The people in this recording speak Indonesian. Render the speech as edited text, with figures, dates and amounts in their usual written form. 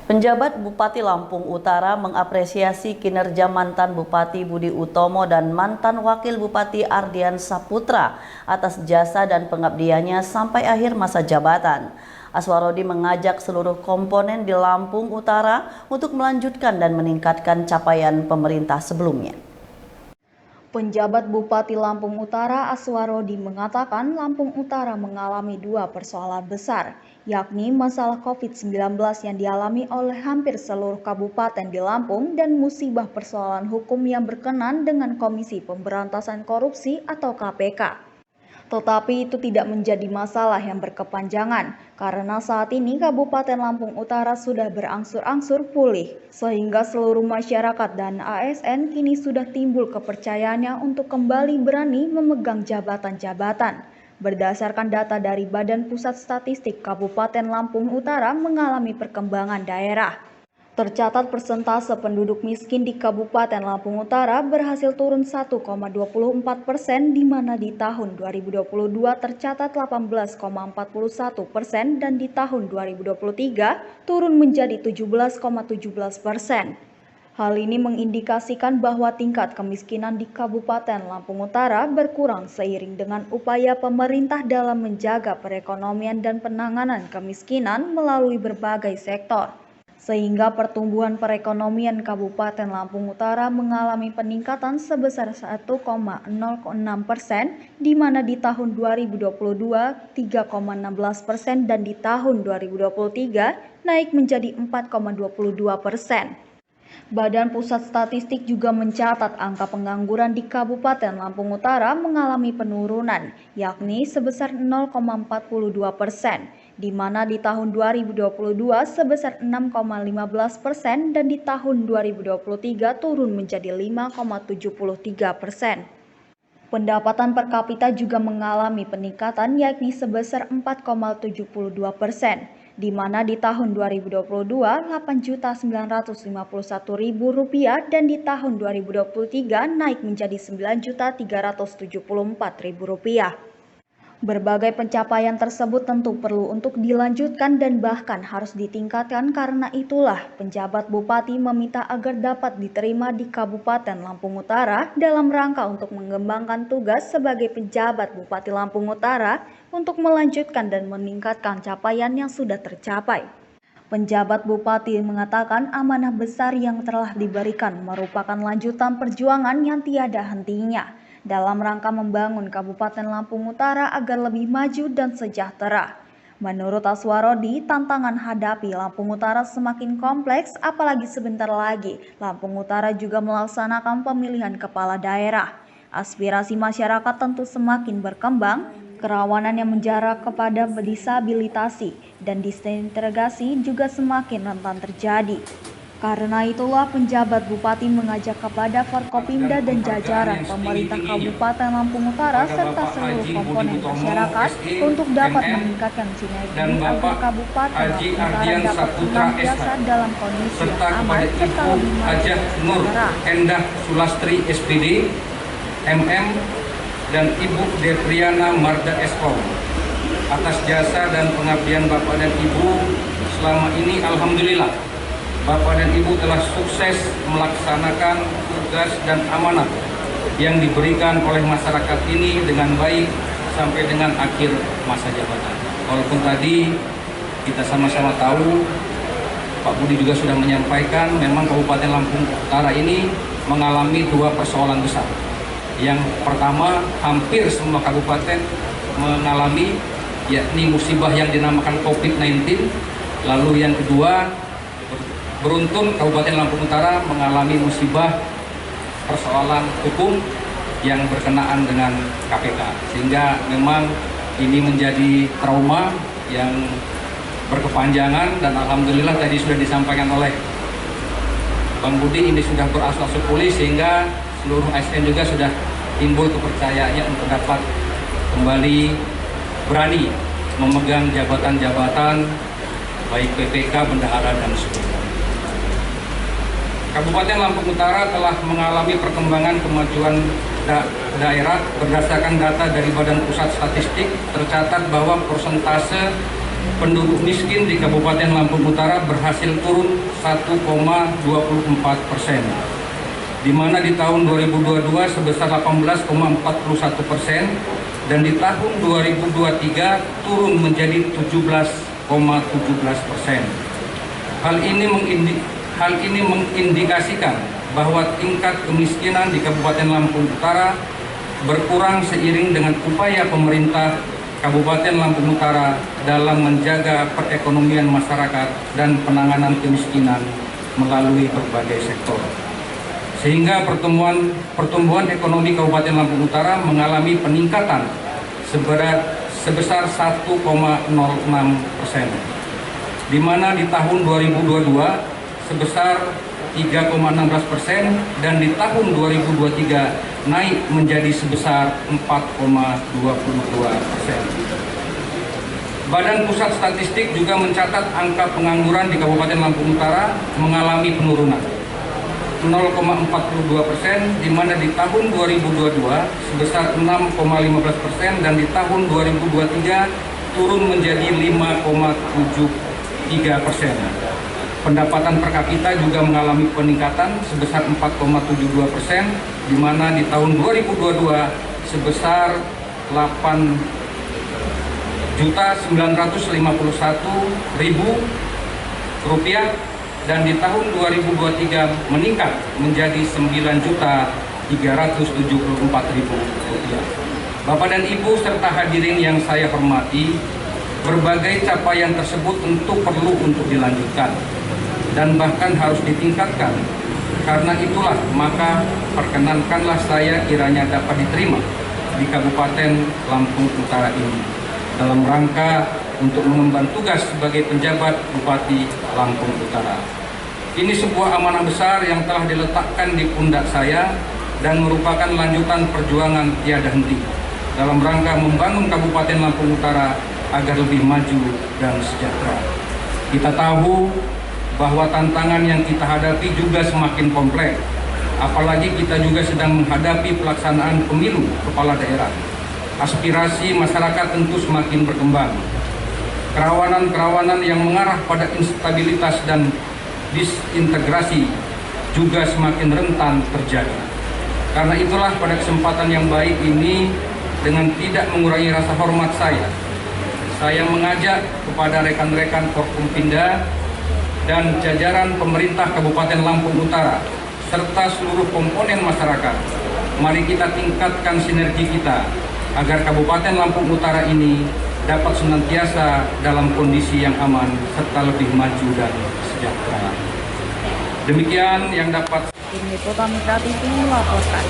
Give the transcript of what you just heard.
Penjabat Bupati Lampung Utara mengapresiasi kinerja mantan Bupati Budi Utomo dan mantan Wakil Bupati Ardian Saputra atas jasa dan pengabdiannya sampai akhir masa jabatan. Aswarodi mengajak seluruh komponen di Lampung Utara untuk melanjutkan dan meningkatkan capaian pemerintah sebelumnya. Penjabat Bupati Lampung Utara Aswarodi mengatakan Lampung Utara mengalami dua persoalan besar, yakni masalah COVID-19 yang dialami oleh hampir seluruh kabupaten di Lampung dan musibah persoalan hukum yang berkenan dengan Komisi Pemberantasan Korupsi atau KPK. Tetapi itu tidak menjadi masalah yang berkepanjangan, karena saat ini Kabupaten Lampung Utara sudah berangsur-angsur pulih, sehingga seluruh masyarakat dan ASN kini sudah timbul kepercayaannya untuk kembali berani memegang jabatan-jabatan. Berdasarkan data dari Badan Pusat Statistik, Kabupaten Lampung Utara mengalami perkembangan daerah. Tercatat persentase penduduk miskin di Kabupaten Lampung Utara berhasil turun 1,24%, di mana di tahun 2022 tercatat 18,41% dan di tahun 2023 turun menjadi 17,17%. Hal ini mengindikasikan bahwa tingkat kemiskinan di Kabupaten Lampung Utara berkurang seiring dengan upaya pemerintah dalam menjaga perekonomian dan penanganan kemiskinan melalui berbagai sektor. Sehingga pertumbuhan perekonomian Kabupaten Lampung Utara mengalami peningkatan sebesar 1,06%, di mana di tahun 2022 3,16% dan di tahun 2023 naik menjadi 4,22%. Badan Pusat Statistik juga mencatat angka pengangguran di Kabupaten Lampung Utara mengalami penurunan, yakni sebesar 0,42%, di mana di tahun 2022 sebesar 6,15% dan di tahun 2023 turun menjadi 5,73%. Pendapatan per kapita juga mengalami peningkatan yakni sebesar 4,72%, di mana di tahun 2022 Rp8.951.000 dan di tahun 2023 naik menjadi Rp9.374.000. Berbagai pencapaian tersebut tentu perlu untuk dilanjutkan dan bahkan harus ditingkatkan, karena itulah penjabat bupati meminta agar dapat diterima di Kabupaten Lampung Utara dalam rangka untuk mengembangkan tugas sebagai penjabat Bupati Lampung Utara untuk melanjutkan dan meningkatkan capaian yang sudah tercapai. Penjabat Bupati mengatakan amanah besar yang telah diberikan merupakan lanjutan perjuangan yang tiada hentinya dalam rangka membangun Kabupaten Lampung Utara agar lebih maju dan sejahtera. Menurut Aswarodi, tantangan hadapi Lampung Utara semakin kompleks, apalagi sebentar lagi Lampung Utara juga melaksanakan pemilihan kepala daerah. Aspirasi masyarakat tentu semakin berkembang, kerawanan yang menjalar kepada disabilitasi dan disintegrasi juga semakin rentan terjadi. Karena itulah penjabat bupati mengajak kepada Forkopimda dan jajaran pemerintah Kabupaten Lampung Utara serta seluruh komponen masyarakat untuk dapat meningkatkan sinergi agar Kabupaten Lampung Utara dapat senantiasa dalam kondisi yang aman serta lebih maju sejahtera. Endah Sulastri SPD, MM, dan Ibu Depriana Marda Eskom atas jasa dan pengabdian Bapak dan Ibu selama ini. Alhamdulillah, Bapak dan Ibu telah sukses melaksanakan tugas dan amanah yang diberikan oleh masyarakat ini dengan baik sampai dengan akhir masa jabatan. Walaupun tadi kita sama-sama tahu, Pak Budi juga sudah menyampaikan, memang Kabupaten Lampung Utara ini mengalami dua persoalan besar. Yang pertama, hampir semua kabupaten mengalami, yakni musibah yang dinamakan COVID-19. Lalu yang kedua, beruntun Kabupaten Lampung Utara mengalami musibah persoalan hukum yang berkenaan dengan KPK. Sehingga memang ini menjadi trauma yang berkepanjangan, dan alhamdulillah tadi sudah disampaikan oleh Bang Budi, ini sudah berangsur-angsur pulih sehingga seluruh ASN juga sudah timbul kepercayaannya untuk dapat kembali berani memegang jabatan-jabatan baik PPK, bendahara, dan sebagainya. Kabupaten Lampung Utara telah mengalami perkembangan kemajuan daerah. Berdasarkan data dari Badan Pusat Statistik, tercatat bahwa persentase penduduk miskin di Kabupaten Lampung Utara berhasil turun 1,24%, di mana di tahun 2022 sebesar 18,41% dan di tahun 2023 turun menjadi 17,17%. Hal ini mengindikasikan bahwa tingkat kemiskinan di Kabupaten Lampung Utara berkurang seiring dengan upaya pemerintah Kabupaten Lampung Utara dalam menjaga perekonomian masyarakat dan penanganan kemiskinan melalui berbagai sektor. Sehingga pertumbuhan ekonomi Kabupaten Lampung Utara mengalami peningkatan sebesar 1,06%, di mana di tahun 2022 sebesar 3,16% dan di tahun 2023 naik menjadi sebesar 4,22%. Badan Pusat Statistik juga mencatat angka pengangguran di Kabupaten Lampung Utara mengalami penurunan 0,42%, di mana di tahun 2022 sebesar 6,15% dan di tahun 2023 turun menjadi 5,73%. Pendapatan per kapita juga mengalami peningkatan sebesar 4,72%, di mana di tahun 2022 sebesar 8.951.000 rupiah dan di tahun 2023 meningkat menjadi 9.374.000 rupiah. Bapak dan Ibu serta hadirin yang saya hormati, berbagai capaian tersebut tentu perlu untuk dilanjutkan dan bahkan harus ditingkatkan. Karena itulah maka perkenankanlah saya kiranya dapat diterima di Kabupaten Lampung Utara ini dalam rangka untuk mengemban tugas sebagai penjabat Bupati Lampung Utara. Ini sebuah amanah besar yang telah diletakkan di pundak saya dan merupakan lanjutan perjuangan tiada henti dalam rangka membangun Kabupaten Lampung Utara agar lebih maju dan sejahtera. Kita tahu bahwa tantangan yang kita hadapi juga semakin kompleks, apalagi kita juga sedang menghadapi pelaksanaan pemilu kepala daerah. Aspirasi masyarakat tentu semakin berkembang. Kerawanan-kerawanan yang mengarah pada instabilitas dan disintegrasi juga semakin rentan terjadi. Karena itulah pada kesempatan yang baik ini, dengan tidak mengurangi rasa hormat saya mengajak kepada rekan-rekan Forkompinda dan jajaran pemerintah Kabupaten Lampung Utara serta seluruh komponen masyarakat, mari kita tingkatkan sinergi kita agar Kabupaten Lampung Utara ini dapat senantiasa dalam kondisi yang aman serta lebih maju dan sejahtera. Demikian yang dapat Tim Liputan Mitra TV melaporkan.